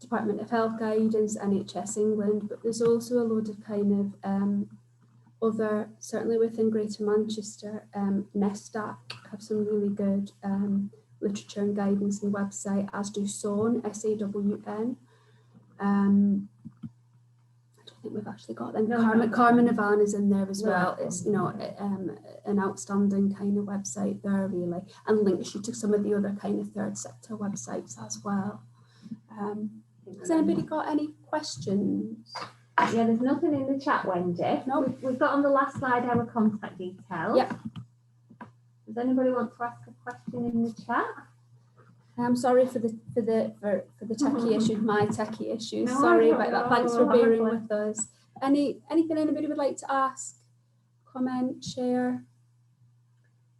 Department of Health guidance, NHS England, but there's also a load of kind of other, certainly within Greater Manchester, NESTAC have some really good literature and guidance and website, as do SAWN, SAWN. I don't think we've actually got them. Carmen Navan is in there as well. It's an outstanding kind of website there, really, and links you to some of the other kind of third sector websites as well. Has anybody got any questions? Yeah, there's nothing in the chat, Wendy. No. We've got on the last slide our contact details. Yep. Does anybody want to ask a question in the chat? I'm sorry for the techie issue, my techie issues. No, sorry about that. Thanks for bearing honestly. with us. Anything anybody would like to ask, comment, share?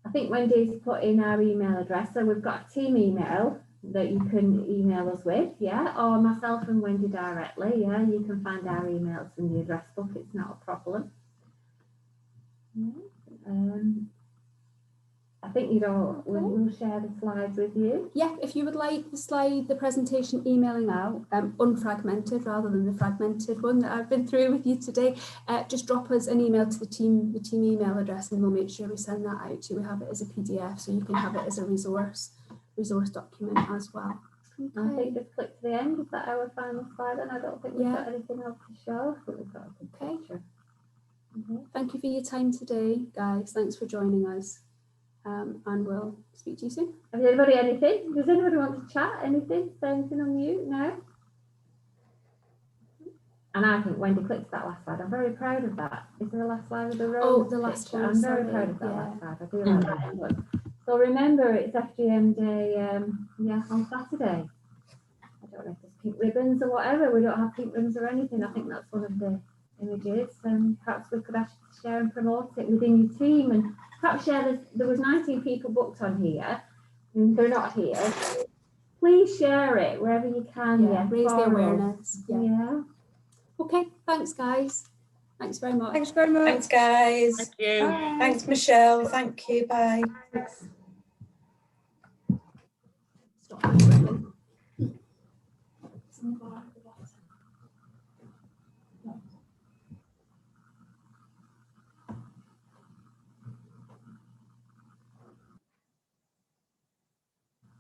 I think Wendy's put in our email address, so we've got a team email that you can email us with, yeah, or myself and Wendy directly, yeah, you can find our emails in the address book, it's not a problem. I think we'll share the slides with you. Yeah, if you would like the presentation emailing out, unfragmented rather than the fragmented one that I've been through with you today, just drop us an email to the team email address, and we'll make sure we send that out to you. We have it as a PDF, so you can have it as a resource document as well. Okay. I think just click to the end. Is that our final slide? And I don't think we've got anything else to show. I think we've got a good picture. Thank you for your time today, guys. Thanks for joining us. And we'll speak to you soon. Has anybody anything? Does anybody want to chat? Anything? Say anything on mute? No? And I think Wendy clicked that last slide. I'm very proud of that. Is there a last slide of the road? Oh, the last one. I'm very proud of that last slide. I do like that one. So remember, it's FGM Day, on Saturday. I don't know if there's pink ribbons or whatever. We don't have pink ribbons or anything. I think that's one of the images. Perhaps we could actually share and promote it within your team, and perhaps share there was 19 people booked on here, and they're not here. Please share it wherever you can. Yeah, raise the awareness. Yeah. Okay, thanks, guys. Thanks very much. Thanks very much. Thanks, guys. Thank you. Bye. Thanks, Michelle. Thank you. Bye. Stop. It's in the bar at the bottom.